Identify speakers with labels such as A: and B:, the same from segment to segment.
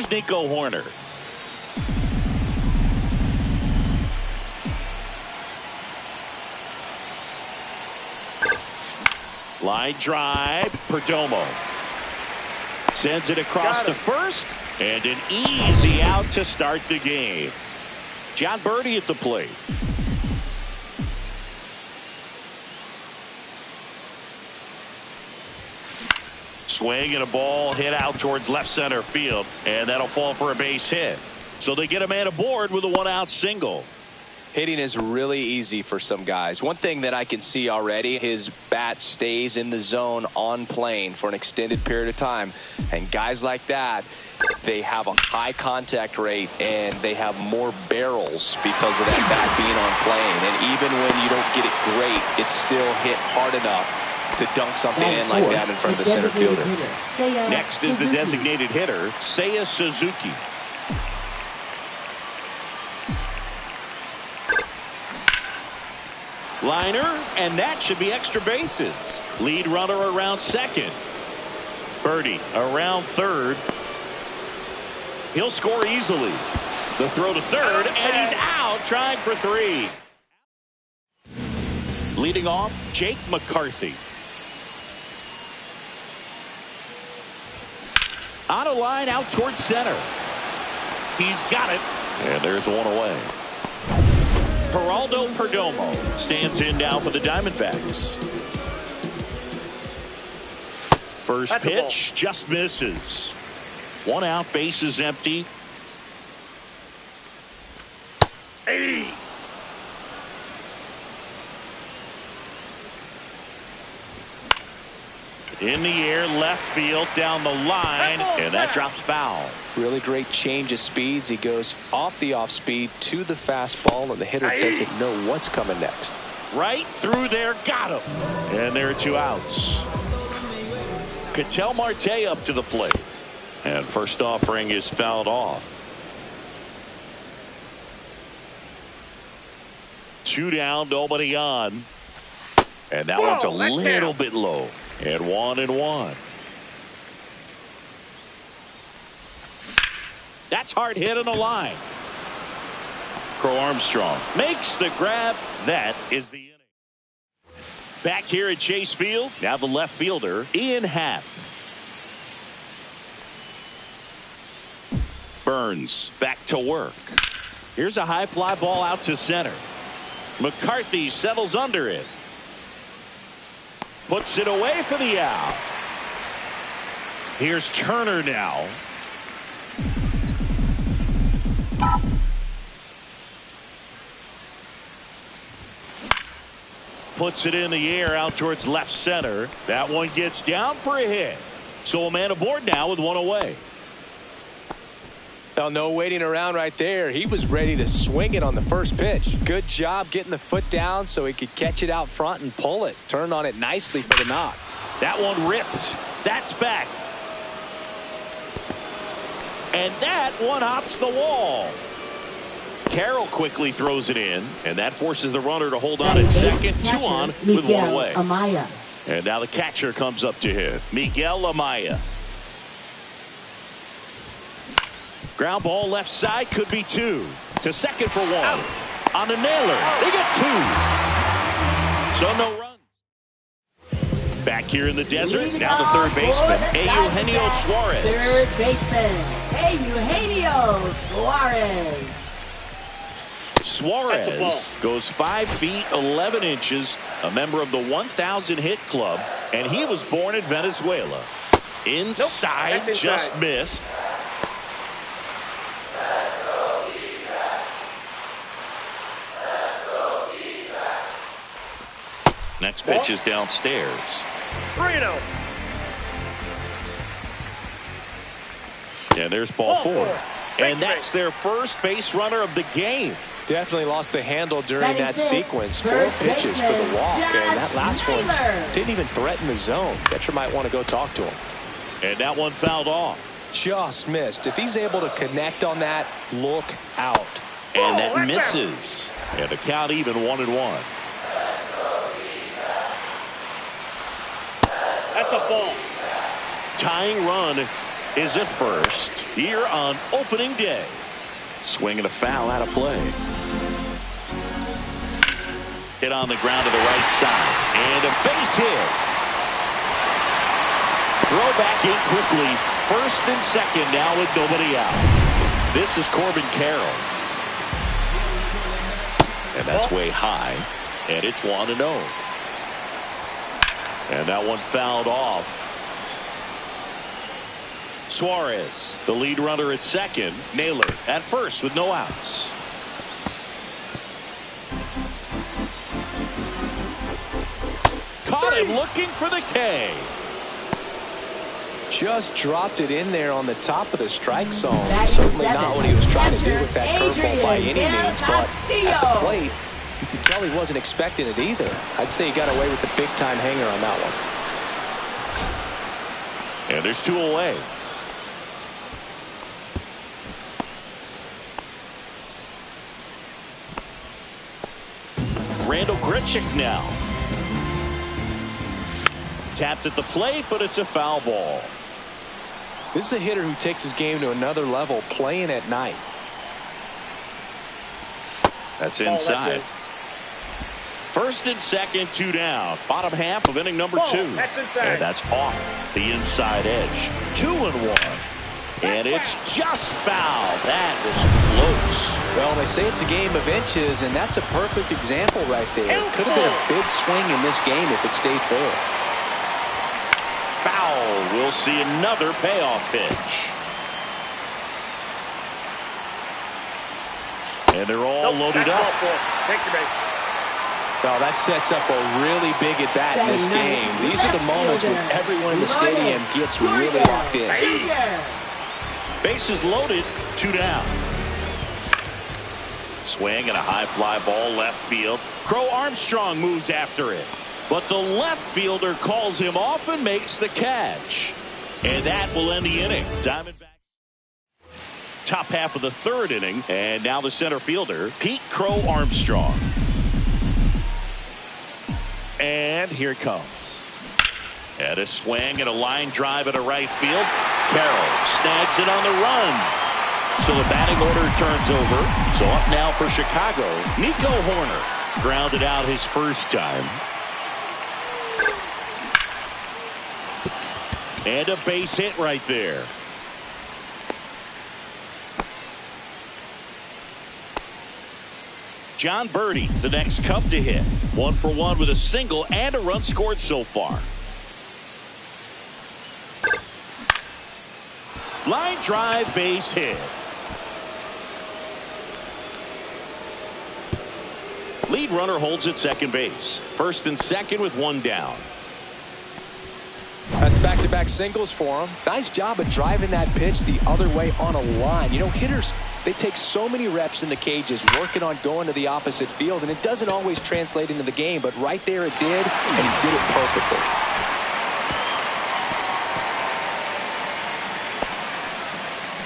A: Here's Nico Horner. Line drive. Perdomo sends it across to first, and an easy out to start the game. John Birdie at the plate. Swing and a ball hit out towards left center field, and that'll fall for a base hit. So they get a man aboard with a one-out single.
B: Hitting is really easy for some guys. One thing that I can see already, his bat stays in the zone on plane for an extended period of time. And guys like that, they have a high contact rate and they have more barrels because of that bat being on plane. And even when you don't get it great, it's still hit hard enough to dunk something in like that in front of the center fielder.
A: Next is the designated hitter, Seiya Suzuki. Liner, and that should be extra bases. Lead runner around second. Birdie around third. He'll score easily. The throw to third, and he's out trying for three. Leading off, Jake McCarthy. On a line out towards center. He's got it, and there's one away. Geraldo Perdomo stands in now for the Diamondbacks. First pitch just misses. One out, bases empty. Hey. In the air, left field, down the line, and that drops foul.
B: Really great change of speeds. He goes off the off speed to the fastball, and the hitter doesn't know what's coming next.
A: Right through there, got him. And there are two outs. Ketel Marte up to the plate. And first offering is fouled off. Two down, nobody on. And that one's a little bit low. And 1-1. That's hard hit on the line. Crow Armstrong makes the grab. That is the inning. Back here at Chase Field, now the left fielder, Ian Happ. Burns back to work. Here's a high fly ball out to center. McCarthy settles under it. Puts it away for the out. Here's Turner now. Puts it in the air out towards left center. That one gets down for a hit. So a man aboard now with one away.
B: Well, no waiting around right there. He was ready to swing it on the first pitch. Good job getting the foot down so he could catch it out front and pull it. Turned on it nicely for the knock.
A: That one ripped. That's back. And that one hops the wall. Carroll quickly throws it in, and that forces the runner to hold on at second. Two on with one away.
C: Amaya.
A: And now the catcher comes up to him. Miguel Amaya. Ground ball left side, could be two. To second for one. Out. On the nailer. They get two. So no runs. Back here in the desert. Now the third baseman, Eugenio Suarez.
C: Third baseman, Eugenio Suarez.
A: Suarez goes 5 feet 11 inches, a member of the 1,000 hit club, and he was born in Venezuela. Inside, just missed. Next pitch is downstairs.
D: 3-0.
A: And there's ball four. And that's their first base runner of the game.
B: Definitely lost the handle during that sequence. 4 pitches for the walk, and that last one didn't even threaten the zone. Catcher might want to go talk to him.
A: And that one fouled off.
B: Just missed. If he's able to connect on that, look out.
A: And that misses. And the count even 1-1.
D: That's a ball.
A: Tying run is at first here on opening day. Swinging a foul out of play. Hit on the ground to the right side. And a base hit. Throw back in quickly. First and second now with nobody out. This is Corbin Carroll. And that's way high. And it's 1-0. And that one fouled off. Suarez, the lead runner at second. Naylor at first with no outs. Caught him looking for the K.
B: Just dropped it in there on the top of the strike zone. Certainly not what he was trying to do with that curveball by any means, but at the plate, you can tell he wasn't expecting it either. I'd say he got away with the big-time hanger on that one.
A: And there's 2 away. Randall Grichuk now. Tapped at the plate, but it's a foul ball.
B: This is a hitter who takes his game to another level, playing at night.
A: That's inside. First and second, 2 down. Bottom half of inning number 2. And that's off the inside edge. 2-1. And it's just foul. That was close.
B: Well, they say it's a game of inches, and that's a perfect example right there. It could have been a big swing in this game if it stayed fair.
A: Foul. We'll see another payoff pitch. And they're all loaded up.
D: Take your base.
B: Well, that sets up a really big at bat in this game. These are the moments when everyone in the stadium gets really locked in.
A: Bases loaded, 2 down. Swing and a high fly ball left field. Crow Armstrong moves after it. But the left fielder calls him off and makes the catch. And that will end the inning. Diamondbacks. Top half of the 3rd inning. And now the center fielder, Pete Crow Armstrong. And here it comes. And a swing and a line drive at a right field. Carroll snags it on the run. So the batting order turns over. So up now for Chicago, Nico Horner. Grounded out his first time. And a base hit right there. John Birdie, the next Cub to hit. 1 for 1 with a single and a run scored so far. Line drive, base hit. Lead runner holds at second base. First and second with 1 down.
B: That's back-to-back singles for him. Nice job of driving that pitch the other way on a line. You know, hitters, they take so many reps in the cages working on going to the opposite field, and it doesn't always translate into the game, but right there it did, and he did it perfectly.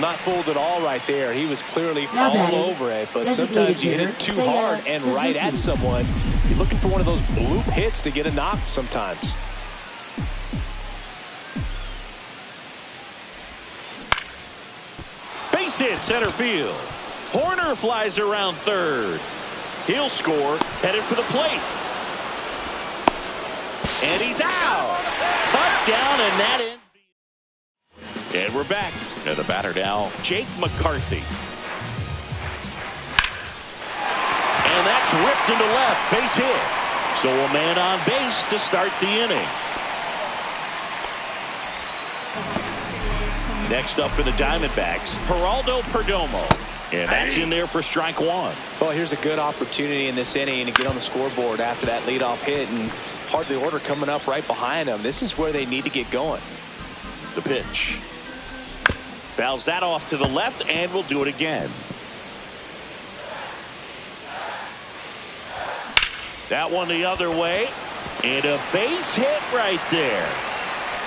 B: Not fooled at all right there. He was clearly all over it, but sometimes you hit it too hard and right at someone. You're looking for one of those bloop hits to get a knock sometimes.
A: Base hit center field. Horner flies around third. He'll score, headed for the plate. And he's out. Cut down, and that ends the... And we're back. And the batter now, Jake McCarthy. And that's ripped into left. Base hit. So a man on base to start the inning. Next up for the Diamondbacks, Geraldo Perdomo. And that's in there for strike 1.
B: Well, here's a good opportunity in this inning to get on the scoreboard after that leadoff hit, and part of the order coming up right behind them. This is where they need to get going.
A: The pitch. Fouls that off to the left, and we'll do it again. That one the other way. And a base hit right there.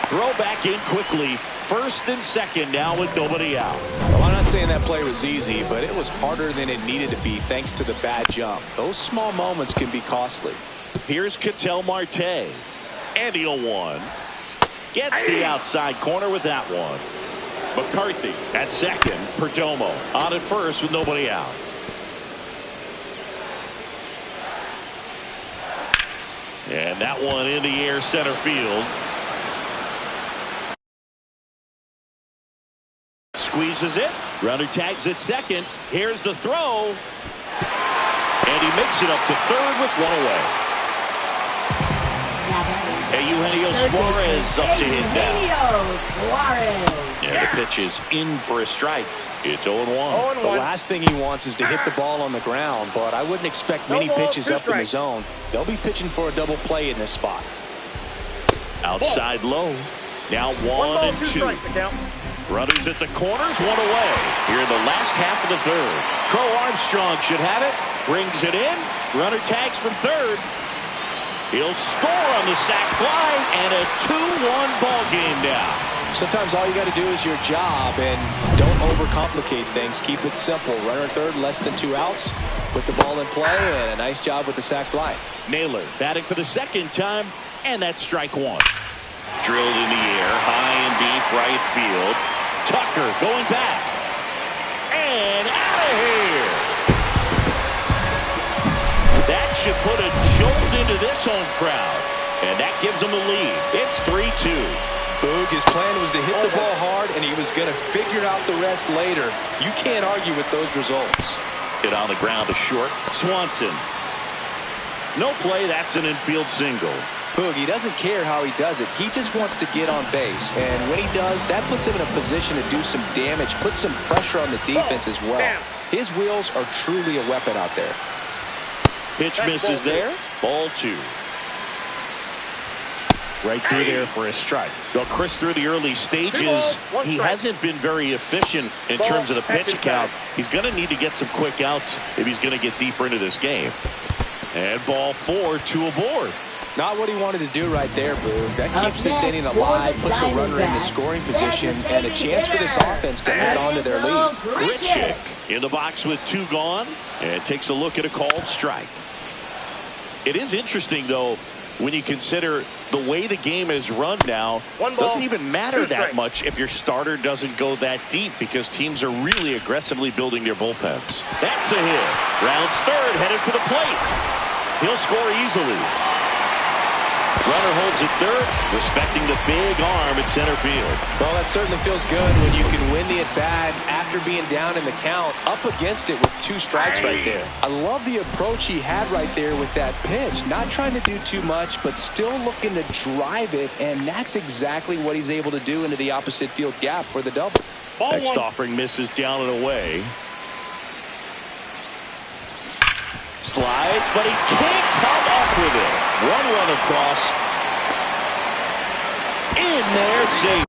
A: Throw back in quickly. First and second now with nobody out.
B: Well, I'm not saying that play was easy, but it was harder than it needed to be thanks to the bad jump. Those small moments can be costly.
A: Here's Ketel Marte. And the 0-1. Gets the outside corner with that one. McCarthy at second. Perdomo on at first with nobody out. And that one in the air center field. Squeezes it. Runner tags at second. Here's the throw. And he makes it up to third with one away. Eugenio Suarez up to hit now. And the pitch is in for a strike. It's 0-1.
B: The last thing he wants is to hit the ball on the ground, but I wouldn't expect many pitches up in the zone. They'll be pitching for a double play in this spot.
A: Outside low. Now 1-2. Runners at the corners, one away. Here in the last half of the third. Crow Armstrong should have it. Brings it in. Runner tags from third. He'll score on the sac fly, and a 2-1 ball game now.
B: Sometimes all you got to do is your job, and don't overcomplicate things. Keep it simple. Runner at third, less than 2 outs. Put the ball in play, and a nice job with the sac fly.
A: Naylor batting for the second time, and that's strike one. Drilled in the air, high and deep right field. Tucker going back. And out of here. That should put a jolt into this home crowd. And that gives them the lead. It's 3-2.
B: Boog, his plan was to hit the ball hard, and he was going to figure out the rest later. You can't argue with those results.
A: Hit on the ground to short. Swanson. No play. That's an infield single.
B: Boog, he doesn't care how he does it. He just wants to get on base. And when he does, that puts him in a position to do some damage, put some pressure on the defense as well. His wheels are truly a weapon out there.
A: Pitch misses there. Ball 2. Right through there for a strike. Well, Chris, through the early stages, he hasn't been very efficient in terms of the pitch count. He's going to need to get some quick outs if he's going to get deeper into this game. And ball 4, 2 aboard.
B: Not what he wanted to do right there, Boog. That keeps this inning alive, puts a runner in the scoring position, and a chance for this offense to add on to their lead.
A: Grichuk in the box with 2 gone, and takes a look at a called strike. It is interesting, though, when you consider the way the game is run now. Doesn't even matter that much if your starter doesn't go that deep, because teams are really aggressively building their bullpens. That's a hit. Rounds third, headed for the plate. He'll score easily. Runner holds it third, respecting the big arm at center field.
B: Well, that certainly feels good when you can win the at-bat after being down in the count, up against it with 2 strikes right there. I love the approach he had right there with that pitch. Not trying to do too much, but still looking to drive it, and that's exactly what he's able to do into the opposite field gap for the double.
A: Next offering misses down and away. Slides, but he can't come up with it. 1 run across. In there, safe.